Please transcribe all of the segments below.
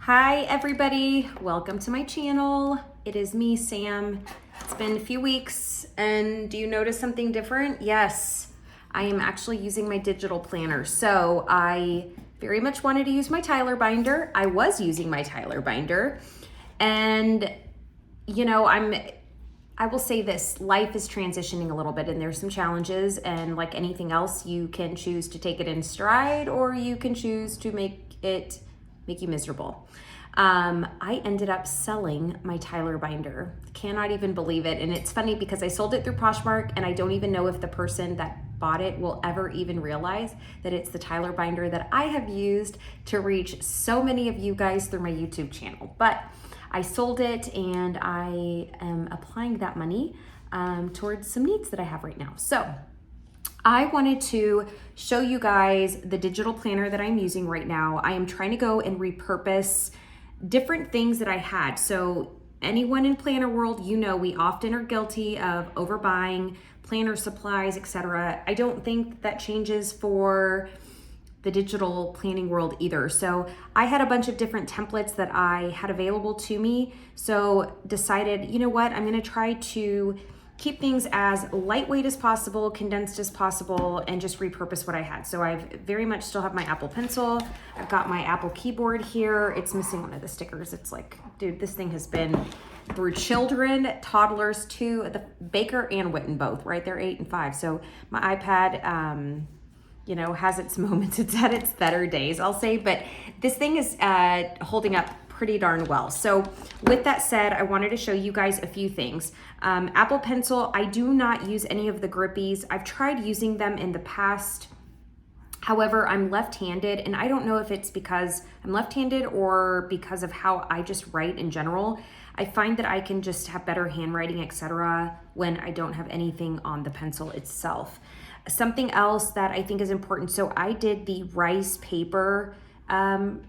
Hi everybody, welcome to my channel. It is me, Sam. It's been a few weeks and do you notice something different? Yes, I am actually using my digital planner. So I very much wanted to use my Tyler binder. I was using my Tyler binder and I will say this, life is transitioning a little bit and there's some challenges, and like anything else, you can choose to take it in stride or you can choose to make you miserable. I ended up selling my Tyler binder. Cannot even believe it. And it's funny because I sold it through Poshmark and I don't even know if the person that bought it will ever even realize that it's the Tyler binder that I have used to reach so many of you guys through my YouTube channel. But I sold it and I am applying that money towards some needs that I have right now. So I wanted to show you guys the digital planner that I'm using right now. I am trying to go and repurpose different things that I had. So anyone in planner world, you know, we often are guilty of overbuying planner supplies, etc. I don't think that changes for the digital planning world either. So I had a bunch of different templates that I had available to me. So decided, you know what, I'm gonna try to keep things as lightweight as possible, condensed as possible, and just repurpose what I had. So I very much still have my Apple Pencil. I've got my Apple keyboard here. It's missing one of the stickers. It's like, dude, this thing has been through children, toddlers too, the Baker and Witten both, right? They're 8 and 5. So my iPad, has its moments. It's at its better days, I'll say, but this thing is holding up pretty darn well. So with that said, I wanted to show you guys a few things. Apple Pencil, I do not use any of the grippies. I've tried using them in the past. However, I'm left-handed, and I don't know if it's because I'm left-handed or because of how I just write in general. I find that I can just have better handwriting, etc., when I don't have anything on the pencil itself. Something else that I think is important, so I did the rice paper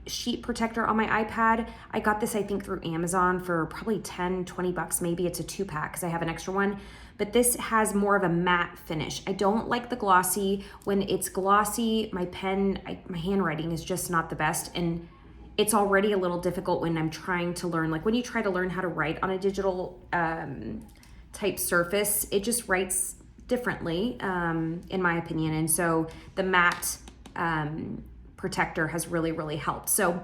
sheet protector on my iPad. I got this, I think, through Amazon for probably 10, 20 bucks. Maybe it's a 2-pack because I have an extra one. But this has more of a matte finish. I don't like the glossy. When it's glossy, my handwriting is just not the best. And it's already a little difficult when I'm trying to learn. Like when you try to learn how to write on a digital type surface, it just writes differently, in my opinion. And so the matte protector has really helped. So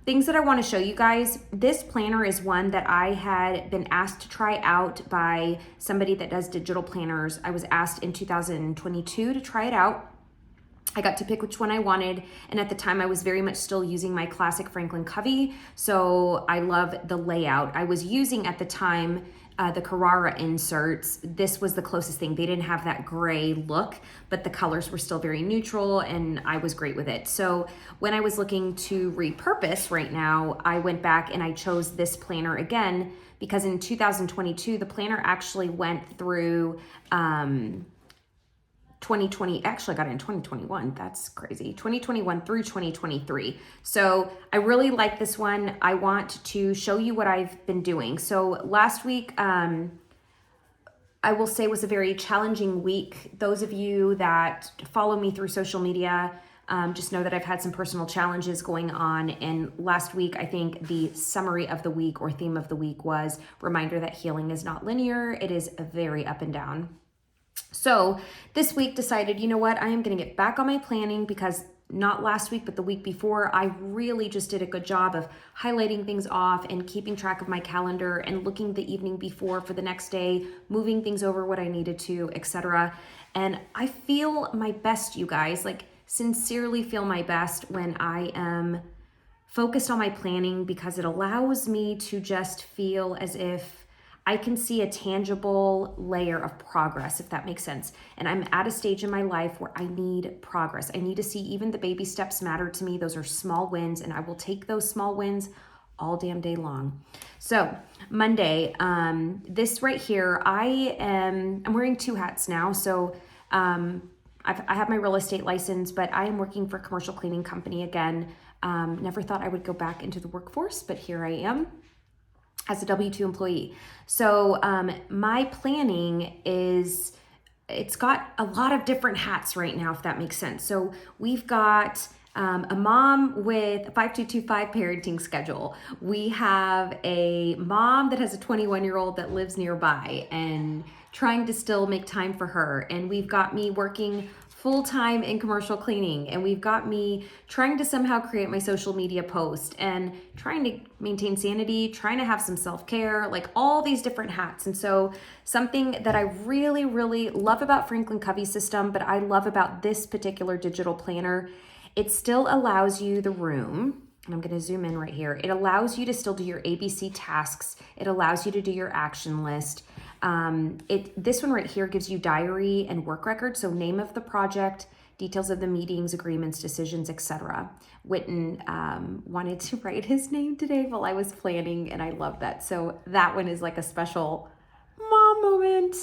things that I want to show you guys, this planner is one that I had been asked to try out by somebody that does digital planners. I was asked in 2022 to try it out. I got to pick which one I wanted, and at the time I was very much still using my classic Franklin Covey, so I love the layout. I was using at the time the Carrara inserts. This was the closest thing. They didn't have that gray look, but the colors were still very neutral and I was great with it. So when I was looking to repurpose right now, I went back and I chose this planner again because in 2022, the planner actually went through 2020, actually I got it in 2021. That's crazy. 2021 through 2023. So I really like this one. I want to show you what I've been doing. So last week, I will say was a very challenging week. Those of you that follow me through social media, just know that I've had some personal challenges going on. And last week, I think the summary of the week or theme of the week was reminder that healing is not linear. It is very up and down. So this week decided, you know what, I am going to get back on my planning because not last week, but the week before, I really just did a good job of highlighting things off and keeping track of my calendar and looking the evening before for the next day, moving things over what I needed to, etc. And I feel my best, you guys, like sincerely feel my best when I am focused on my planning because it allows me to just feel as if I can see a tangible layer of progress, if that makes sense. And I'm at a stage in my life where I need progress. I need to see even the baby steps matter to me. Those are small wins, and I will take those small wins all damn day long. So Monday, this right here, I'm wearing 2 hats now. So I have my real estate license, but I am working for a commercial cleaning company again. Never thought I would go back into the workforce, but here I am as a W-2 employee. So my planning it's got a lot of different hats right now, if that makes sense. So we've got A mom with a 5225 parenting schedule. We have a mom that has a 21-year-old that lives nearby and trying to still make time for her. And we've got me working full-time in commercial cleaning, and we've got me trying to somehow create my social media post and trying to maintain sanity, trying to have some self-care, like all these different hats. And so something that I really, really love about Franklin Covey's system, but I love about this particular digital planner, it still allows you the room, and I'm going to zoom in right here. It allows you to still do your ABC tasks. It allows you to do your action list. This one right here gives you diary and work record. So name of the project, details of the meetings, agreements, decisions, etc. Witten wanted to write his name today while I was planning, and I love that. So that one is like a special mom moment.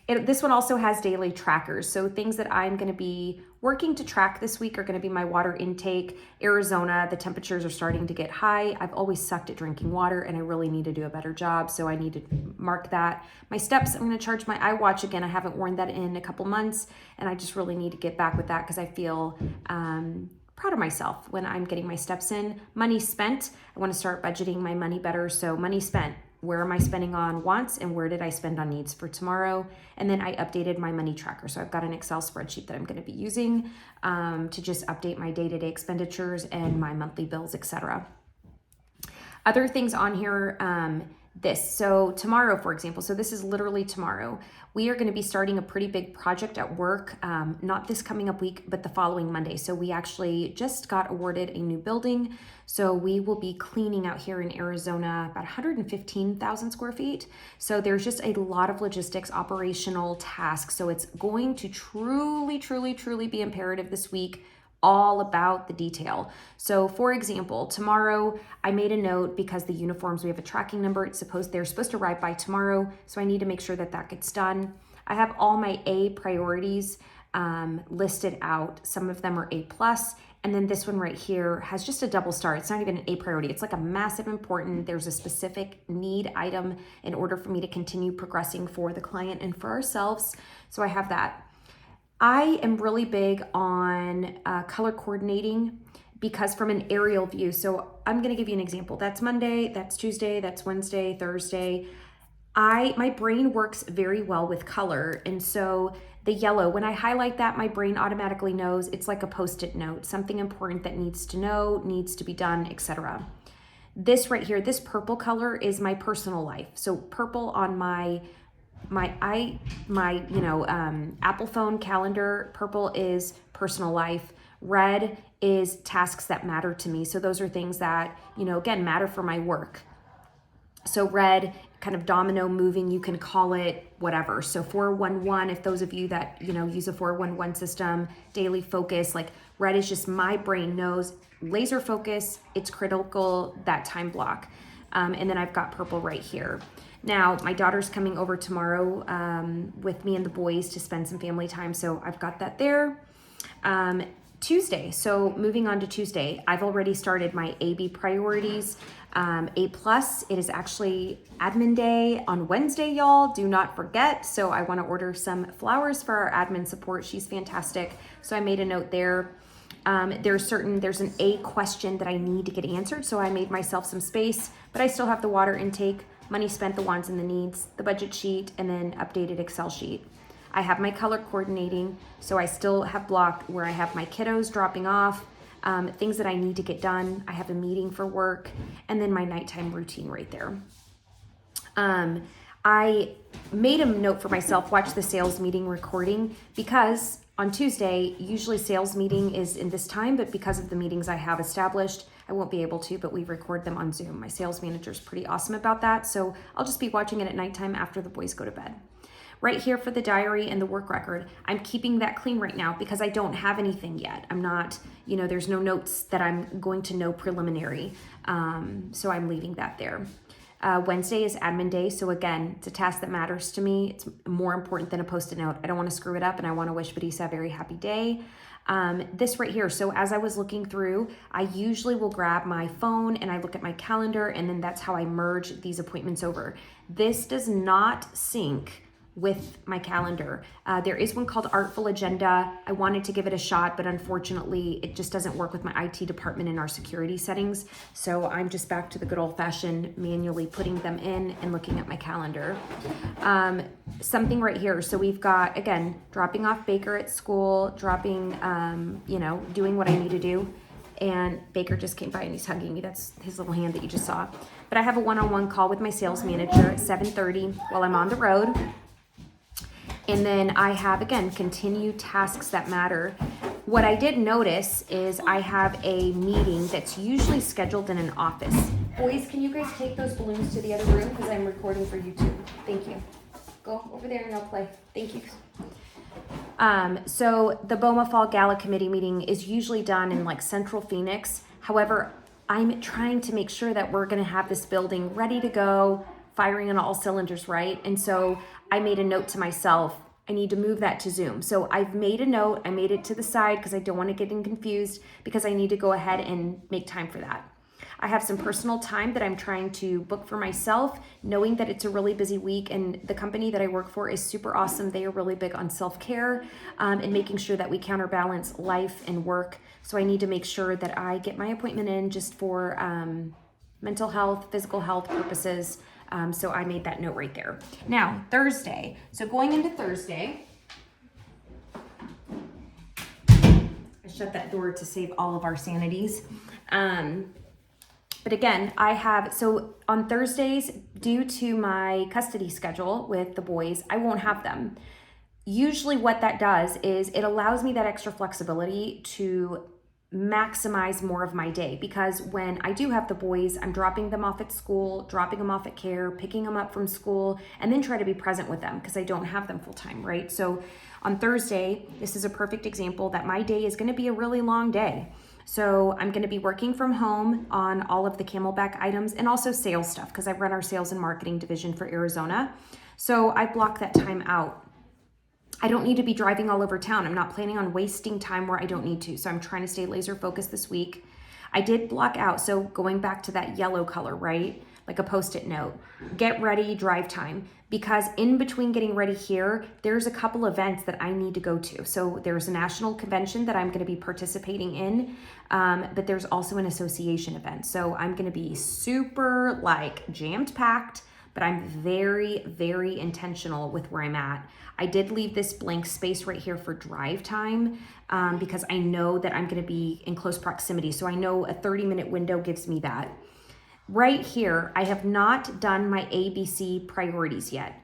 This one also has daily trackers. So things that I'm going to be working to track this week are going to be my water intake. Arizona, the temperatures are starting to get high. I've always sucked at drinking water, and I really need to do a better job. So I need to mark that. My steps, I'm going to charge my iWatch again. I haven't worn that in a couple months, and I just really need to get back with that because I feel proud of myself when I'm getting my steps in. Money spent. I want to start budgeting my money better. So money spent. Where am I spending on wants and where did I spend on needs for tomorrow? And then I updated my money tracker. So I've got an Excel spreadsheet that I'm going to be using to just update my day-to-day expenditures and my monthly bills, etc. Other things on here, so tomorrow, for example, so this is literally tomorrow, we are going to be starting a pretty big project at work, not this coming up week, but the following Monday. So we actually just got awarded a new building. So we will be cleaning out here in Arizona about 115,000 square feet. So there's just a lot of logistics, operational tasks. So it's going to truly, truly, truly be imperative this week, all about the detail. So for example, tomorrow I made a note because the uniforms, we have a tracking number. They're supposed to arrive by tomorrow. So I need to make sure that that gets done. I have all my A priorities listed out. Some of them are A+. And then this one right here has just a double star. It's not even an A priority. It's like a massive important, there's a specific need item in order for me to continue progressing for the client and for ourselves. So I have that. I am really big on color coordinating because from an aerial view, so I'm going to give you an example. That's Monday, that's Tuesday, that's Wednesday, Thursday. My brain works very well with color. And so the yellow, when I highlight that, my brain automatically knows it's like a Post-it note, something important that needs to know, needs to be done, etc. This right here, this purple color is my personal life. So purple on my Apple phone calendar, purple is personal life. Red is tasks that matter to me. So those are things that, again, matter for my work. So red, kind of domino moving, you can call it whatever. So 411, if those of you that, use a 411 system, daily focus, like red is just my brain knows laser focus, it's critical, that time block. And then I've got purple right here. Now, my daughter's coming over tomorrow with me and the boys to spend some family time. So I've got that there. Tuesday, so moving on to Tuesday, I've already started my AB priorities. A+, it is actually admin day on Wednesday, y'all. Do not forget. So I want to order some flowers for our admin support. She's fantastic. So I made a note there. There's an A question that I need to get answered. So I made myself some space, but I still have the water intake, money spent, the wants and the needs, the budget sheet, and then updated Excel sheet. I have my color coordinating, so I still have blocked where I have my kiddos dropping off, things that I need to get done. I have a meeting for work, and then my nighttime routine right there. I made a note for myself, watch the sales meeting recording, because on Tuesday, usually sales meeting is in this time, but because of the meetings I have established, I won't be able to, but we record them on Zoom. My sales manager is pretty awesome about that, so I'll just be watching it at nighttime after the boys go to bed. Right here for the diary and the work record, I'm keeping that clean right now because I don't have anything yet. I'm not, there's no notes that I'm going to know preliminary, so I'm leaving that there. Wednesday is admin day, so again, it's a task that matters to me. It's more important than a Post-it note. I don't want to screw it up, and I want to wish Vanessa a very happy day. This right here, so as I was looking through, I usually will grab my phone and I look at my calendar, and then that's how I merge these appointments over. This does not sync with my calendar. There is one called Artful Agenda. I wanted to give it a shot, but unfortunately it just doesn't work with my IT department and our security settings. So I'm just back to the good old fashioned manually putting them in and looking at my calendar. Something right here. So we've got, again, dropping off Baker at school, dropping, doing what I need to do. And Baker just came by and he's hugging me. That's his little hand that you just saw. But I have a one-on-one call with my sales manager at 7:30 while I'm on the road. And then I have, again, continued tasks that matter. What I did notice is I have a meeting that's usually scheduled in an office. Boys, can you guys take those balloons to the other room? Because I'm recording for YouTube. Thank you. Go over there and I'll play. Thank you. So the BOMA Fall Gala Committee meeting is usually done in like Central Phoenix. However, I'm trying to make sure that we're going to have this building ready to go, firing on all cylinders, right? And so I made a note to myself, I need to move that to Zoom. So I've made a note, I made it to the side because I don't want to get confused because I need to go ahead and make time for that. I have some personal time that I'm trying to book for myself, knowing that it's a really busy week and the company that I work for is super awesome. They are really big on self-care and making sure that we counterbalance life and work. So I need to make sure that I get my appointment in just for mental health, physical health purposes. So I made that note right there. Now, Thursday. So going into Thursday, I shut that door to save all of our sanities. But again, so on Thursdays, due to my custody schedule with the boys, I won't have them. Usually what that does is it allows me that extra flexibility to maximize more of my day, because when I do have the boys, I'm dropping them off at school, dropping them off at care, picking them up from school, and then try to be present with them because I don't have them full time, right? So on Thursday, this is a perfect example that my day is going to be a really long day. So I'm going to be working from home on all of the Camelback items and also sales stuff because I run our sales and marketing division for Arizona. So I block that time out. I don't need to be driving all over town. I'm not planning on wasting time where I don't need to. So I'm trying to stay laser focused this week. I did block out. So going back to that yellow color, right? Like a Post-it note, get ready, drive time. Because in between getting ready here, there's a couple events that I need to go to. So there's a national convention that I'm going to be participating in, but there's also an association event. So I'm going to be super jammed packed, but I'm very, very intentional with where I'm at. I did leave this blank space right here for drive time because I know that I'm going to be in close proximity. So I know a 30-minute window gives me that. Right here, I have not done my ABC priorities yet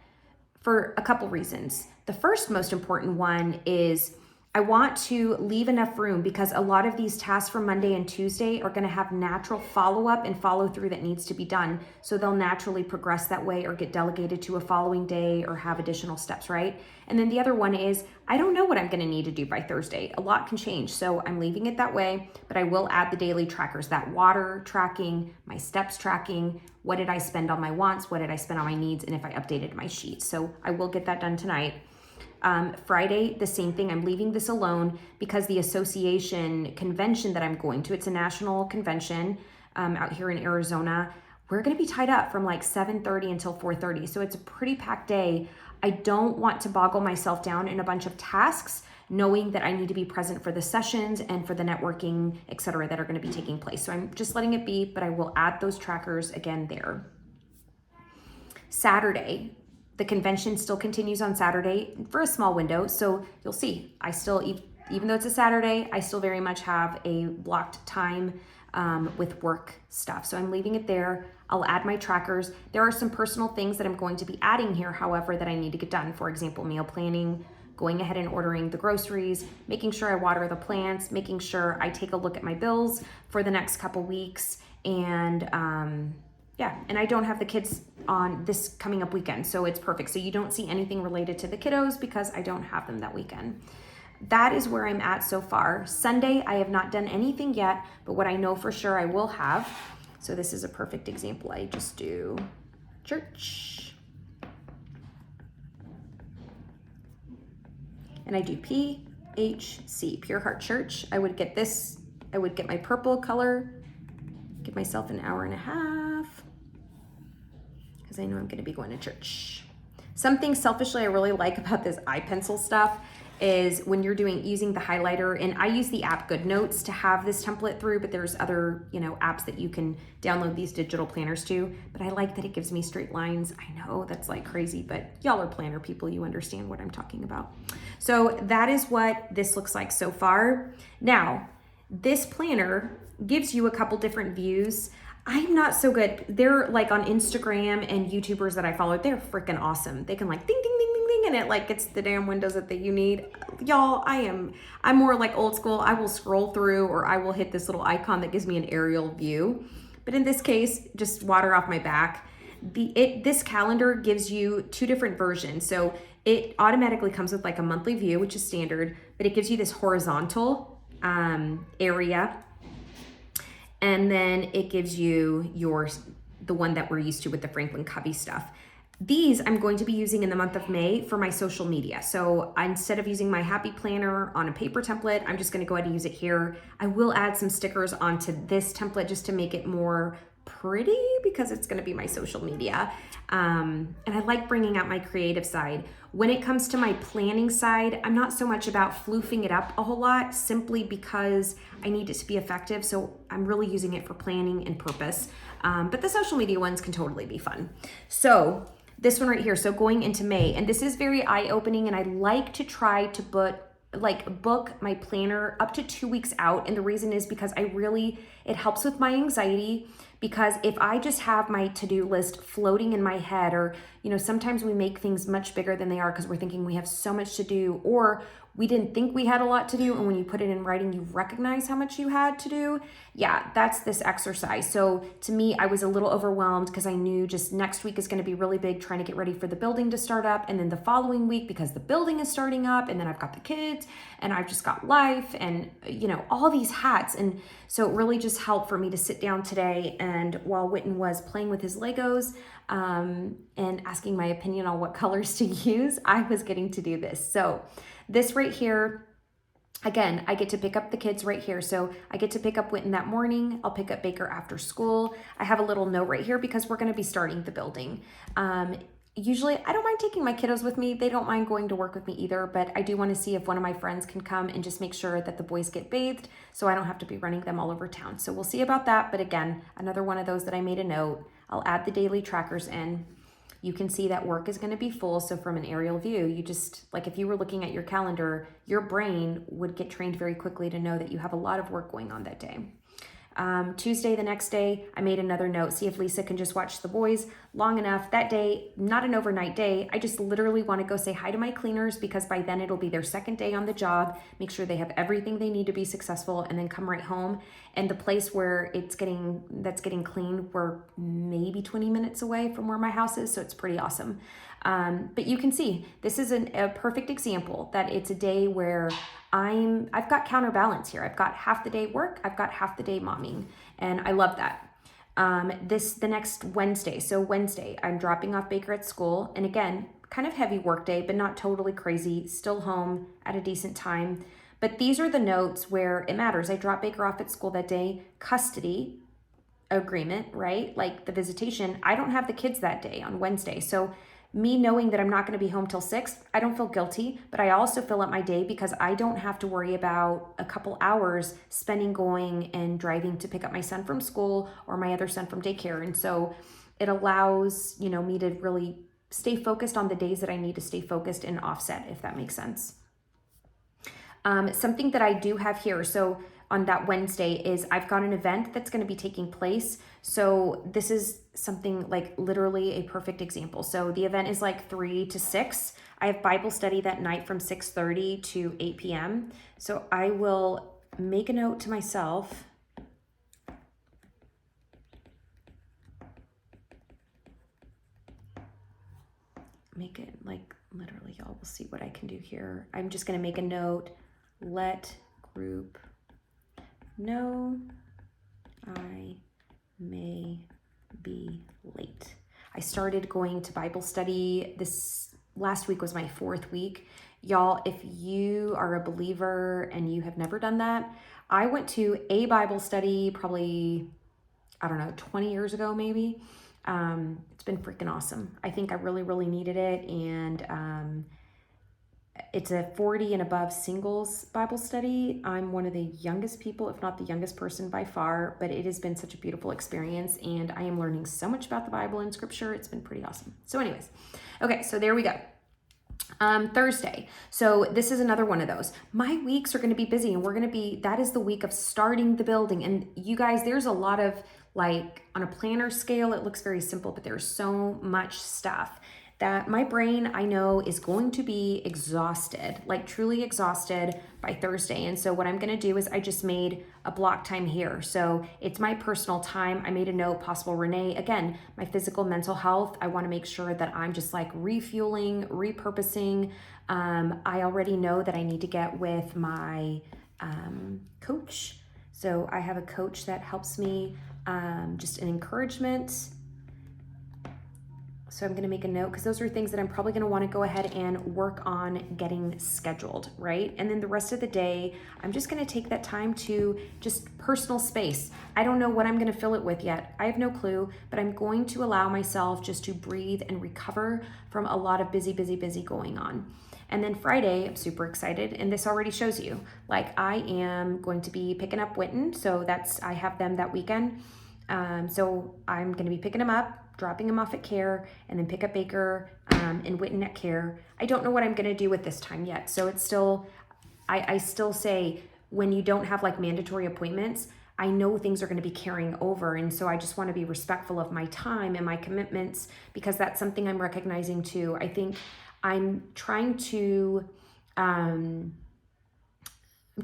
for a couple reasons. The first most important one is I want to leave enough room because a lot of these tasks from Monday and Tuesday are going to have natural follow-up and follow-through that needs to be done. So they'll naturally progress that way or get delegated to a following day or have additional steps, right? And then the other one is I don't know what I'm going to need to do by Thursday. A lot can change. So I'm leaving it that way, but I will add the daily trackers, that water tracking, my steps tracking, what did I spend on my wants, what did I spend on my needs, and if I updated my sheet. So I will get that done tonight. Friday, the same thing. I'm leaving this alone because the association convention that I'm going to, it's a national convention out here in Arizona. We're going to be tied up from 7:30 until 4:30. So it's a pretty packed day. I don't want to boggle myself down in a bunch of tasks, knowing that I need to be present for the sessions and for the networking, et cetera, that are going to be taking place. So I'm just letting it be, but I will add those trackers again there. Saturday, the convention still continues on Saturday for a small window. So you'll see, I still, even though it's a Saturday, I still very much have a blocked time with work stuff. So I'm leaving it there. I'll add my trackers. There are some personal things that I'm going to be adding here, however, that I need to get done. For example, meal planning, going ahead and ordering the groceries, making sure I water the plants, making sure I take a look at my bills for the next couple weeks. And and I don't have the kids on this coming up weekend, so it's perfect. So you don't see anything related to the kiddos because I don't have them that weekend. That is where I'm at so far. Sunday, I have not done anything yet, but what I know for sure I will have. So this is a perfect example. I just do church. And I do PHC, Pure Heart Church. I would get this, I would get my purple color, give myself an hour and a half, because I know I'm going to be going to church. Something selfishly I really like about this eye pencil stuff is when you're using the highlighter, and I use the app GoodNotes to have this template through, but there's other, apps that you can download these digital planners to, but I like that it gives me straight lines. I know that's like crazy, but y'all are planner people, you understand what I'm talking about. So that is what this looks like so far. Now, this planner gives you a couple different views. I'm not so good. They're like on Instagram and YouTubers that I follow, they're freaking awesome. They can like ding, ding, ding, ding, ding, and it like gets the damn windows that you need. Y'all, I'm more like old school. I will scroll through, or I will hit this little icon that gives me an aerial view. But in this case, just water off my back. This calendar gives you two different versions. So it automatically comes with like a monthly view, which is standard, but it gives you this horizontal area. And then it gives you the one that we're used to with the Franklin Covey stuff. These I'm going to be using in the month of May for my social media. So instead of using my happy planner on a paper template, I'm just gonna go ahead and use it here. I will add some stickers onto this template just to make it more pretty, because it's gonna be my social media. And I like bringing out my creative side. When it comes to my planning side, I'm not so much about floofing it up a whole lot, simply because I need it to be effective. So I'm really using it for planning and purpose. But the social media ones can totally be fun. So this one right here, so going into May, and this is very eye-opening, and I like to try to book my planner up to 2 weeks out. And the reason is because it helps with my anxiety, because if I just have my to-do list floating in my head, or, sometimes we make things much bigger than they are because we're thinking we have so much to do, or we didn't think we had a lot to do, and when you put it in writing, you recognize how much you had to do. Yeah, that's this exercise. So to me, I was a little overwhelmed because I knew just next week is going to be really big, trying to get ready for the building to start up, and then the following week because the building is starting up, and then I've got the kids, and I've just got life, and all these hats. And so it really just helped for me to sit down today, and while Witten was playing with his Legos and asking my opinion on what colors to use, I was getting to do this. So this right here, again, I get to pick up the kids right here. So I get to pick up Witten that morning. I'll pick up Baker after school. I have a little note right here because we're going to be starting the building. Usually I don't mind taking my kiddos with me. They don't mind going to work with me either, but I do want to see if one of my friends can come and just make sure that the boys get bathed, so I don't have to be running them all over town. So we'll see about that. But again, another one of those that I made a note. I'll add the daily trackers in. You can see that work is going to be full. So from an aerial view, you just, like if you were looking at your calendar, your brain would get trained very quickly to know that you have a lot of work going on that day. Tuesday, the next day, I made another note, see if Lisa can just watch the boys long enough. That day, not an overnight day, I just literally want to go say hi to my cleaners, because by then it'll be their second day on the job, make sure they have everything they need to be successful, and then come right home. And the place where that's getting clean, we're maybe 20 minutes away from where my house is, so it's pretty awesome. But you can see, this is a perfect example that it's a day where I've got counterbalance here. I've got half the day work, I've got half the day momming, and I love that. The next Wednesday. So Wednesday, I'm dropping off Baker at school, and again, kind of heavy work day, but not totally crazy, still home at a decent time. But these are the notes where it matters. I drop Baker off at school that day, custody agreement, right? Like the visitation, I don't have the kids that day on Wednesday. So me knowing that I'm not going to be home till 6, I don't feel guilty, but I also fill up my day because I don't have to worry about a couple hours spending going and driving to pick up my son from school or my other son from daycare. And so it allows, me to really stay focused on the days that I need to stay focused and offset, if that makes sense. Something that I do have here, so on that Wednesday, is I've got an event that's going to be taking place. So this is something like literally a perfect example. So the event is like 3 to 6. I have Bible study that night from 6:30 to 8 p.m. So I will make a note to myself. Make it like literally, y'all will see what I can do here. I'm just going to make a note. Let group know I may be late. I started going to Bible study. This last week was my 4th week. Y'all, if you are a believer and you have never done that, I went to a Bible study probably, 20 years ago maybe. It's been freaking awesome. I think I really, really needed it. And it's a 40 and above singles Bible study. I'm one of the youngest people, if not the youngest person by far, but it has been such a beautiful experience, and I am learning so much about the Bible and scripture. It's been pretty awesome. So anyways, okay, so there we go. Thursday. So this is another one of those. My weeks are going to be busy, and that is the week of starting the building. And you guys, there's a lot of, like, on a planner scale, it looks very simple, but there's so much stuff that my brain, I know, is going to be exhausted, like truly exhausted by Thursday. And so what I'm going to do is I just made a block time here. So it's my personal time. I made a note, possible Renee, again, my physical, mental health. I want to make sure that I'm just like refueling, repurposing. I already know that I need to get with my coach. So I have a coach that helps me, just an encouragement. So I'm going to make a note, because those are things that I'm probably going to want to go ahead and work on getting scheduled, right? And then the rest of the day, I'm just going to take that time to just personal space. I don't know what I'm going to fill it with yet. I have no clue, but I'm going to allow myself just to breathe and recover from a lot of busy going on. And then Friday, I'm super excited, and this already shows you, like, I am going to be picking up Witten. So I have them that weekend. So I'm going to be picking them up, dropping them off at care, and then pick up Baker and Witten at care. I don't know what I'm going to do with this time yet. So it's still, I still say, when you don't have like mandatory appointments, I know things are going to be carrying over. And so I just want to be respectful of my time and my commitments, because that's something I'm recognizing too. I think I'm trying to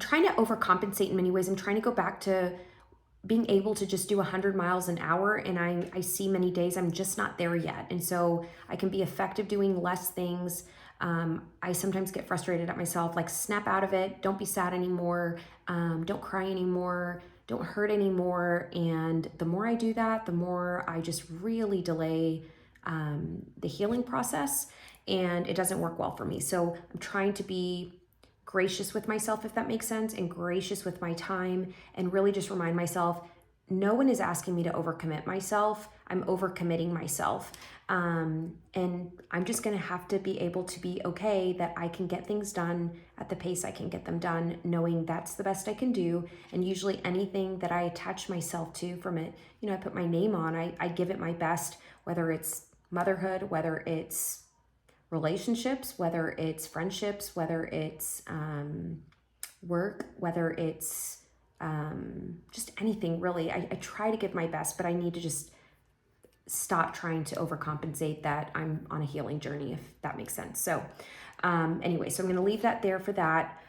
overcompensate in many ways. I'm trying to go back to being able to just do 100 miles an hour. And I see many days I'm just not there yet. And so I can be effective doing less things. I sometimes get frustrated at myself, like, snap out of it. Don't be sad anymore. Don't cry anymore. Don't hurt anymore. And the more I do that, the more I just really delay the healing process, and it doesn't work well for me. So I'm trying to be gracious with myself, if that makes sense, and gracious with my time, and really just remind myself, no one is asking me to overcommit myself. I'm overcommitting myself. And I'm just going to have to be able to be okay that I can get things done at the pace I can get them done, knowing that's the best I can do. And usually anything that I attach myself to from it, I put my name on, I give it my best, whether it's motherhood, whether it's relationships, whether it's friendships, whether it's work, whether it's just anything really. I try to give my best, but I need to just stop trying to overcompensate that I'm on a healing journey, if that makes sense. So anyway, so I'm going to leave that there for that.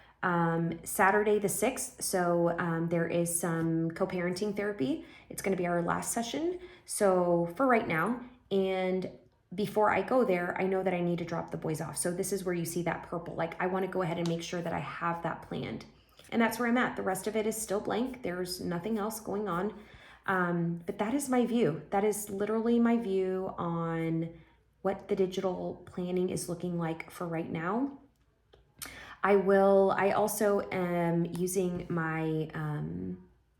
Saturday the 6th, so there is some co-parenting therapy. It's going to be our last session, so for right now. And before I go there, I know that I need to drop the boys off. So this is where you see that purple. Like, I want to go ahead and make sure that I have that planned. And that's where I'm at. The rest of it is still blank. There's nothing else going on. But that is my view. That is literally my view on what the digital planning is looking like for right now. I also am using my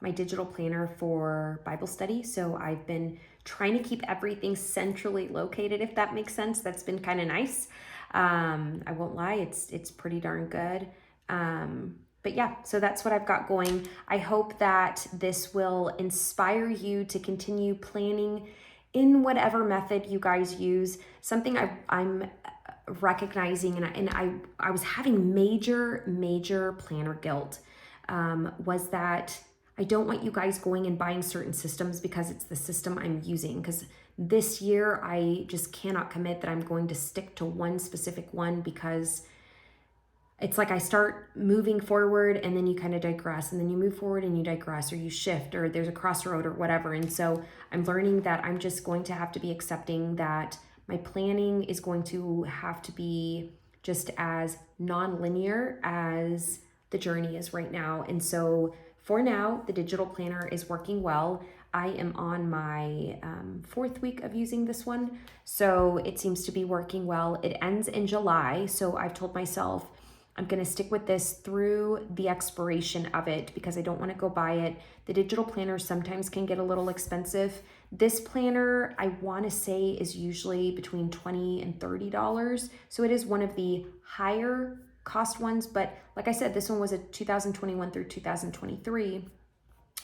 my digital planner for Bible study. So I've been trying to keep everything centrally located, if that makes sense. That's been kind of nice. I won't lie, it's pretty darn good. But yeah, so that's what I've got going. I hope that this will inspire you to continue planning in whatever method you guys use. Something I'm recognizing, and I was having major planner guilt, was that I don't want you guys going and buying certain systems because it's the system I'm using. Because this year I just cannot commit that I'm going to stick to one specific one, because it's like I start moving forward and then you kind of digress, and then you move forward and you digress, or you shift, or there's a crossroad or whatever. And so I'm learning that I'm just going to have to be accepting that my planning is going to have to be just as non-linear as the journey is right now. And so for now, the digital planner is working well. I am on my 4th week of using this one, so it seems to be working well. It ends in July, so I've told myself I'm going to stick with this through the expiration of it because I don't want to go buy it. The digital planners sometimes can get a little expensive. This planner, I want to say, is usually between $20 and $30. So it is one of the higher cost ones. But like I said, this one was a 2021 through 2023.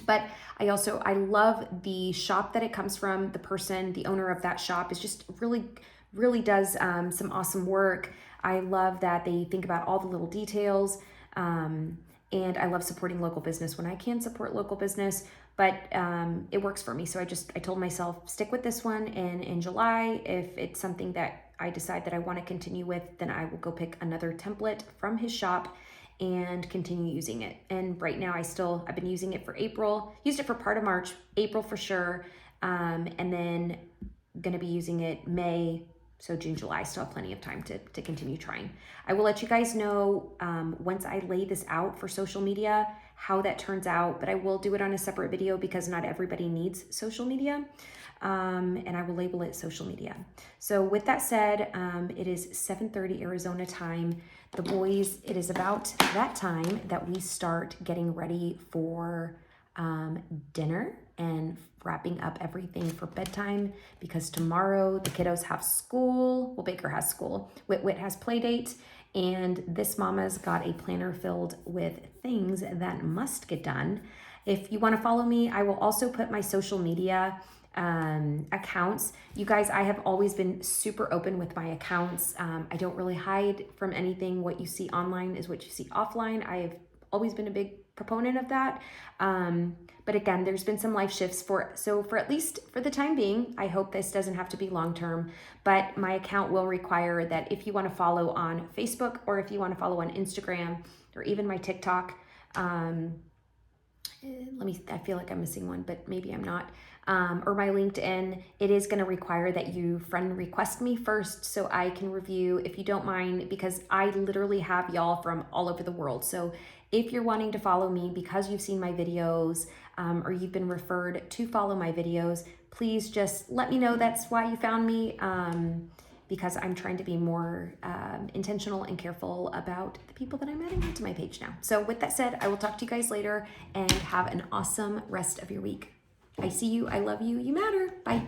But I love the shop that it comes from. The person, the owner of that shop is just really does some awesome work. I love that they think about all the little details. And I love supporting local business when I can support local business, but it works for me. So I told myself, stick with this one. And in July, if it's something that I decide that I want to continue with, then I will go pick another template from his shop and continue using it. And right now I've been using it for April, used it for part of March, April for sure. And then gonna be using it May, so June, July, still have plenty of time to continue trying. I will let you guys know once I lay this out for social media, how that turns out, but I will do it on a separate video because not everybody needs social media. And I will label it social media. So with that said, it is 7:30 Arizona time. The boys, it is about that time that we start getting ready for dinner and wrapping up everything for bedtime because tomorrow the kiddos have school. Well, Baker has school. Wit has play date. And this mama's got a planner filled with things that must get done. If you want to follow me, I will also put my social media accounts. You guys, I have always been super open with my accounts. I don't really hide from anything. What you see online is what you see offline. I have always been a big proponent of that. But again, there's been some life shifts for at least for the time being, I hope this doesn't have to be long-term, but my account will require that if you want to follow on Facebook or if you want to follow on Instagram or even my TikTok, I feel like I'm missing one, but maybe I'm not. Or my LinkedIn, it is going to require that you friend request me first so I can review, if you don't mind, because I literally have y'all from all over the world. So if you're wanting to follow me because you've seen my videos or you've been referred to follow my videos, please just let me know that's why you found me. Because I'm trying to be more intentional and careful about the people that I'm adding onto my page now. So with that said, I will talk to you guys later and have an awesome rest of your week. I see you, I love you, you matter. Bye.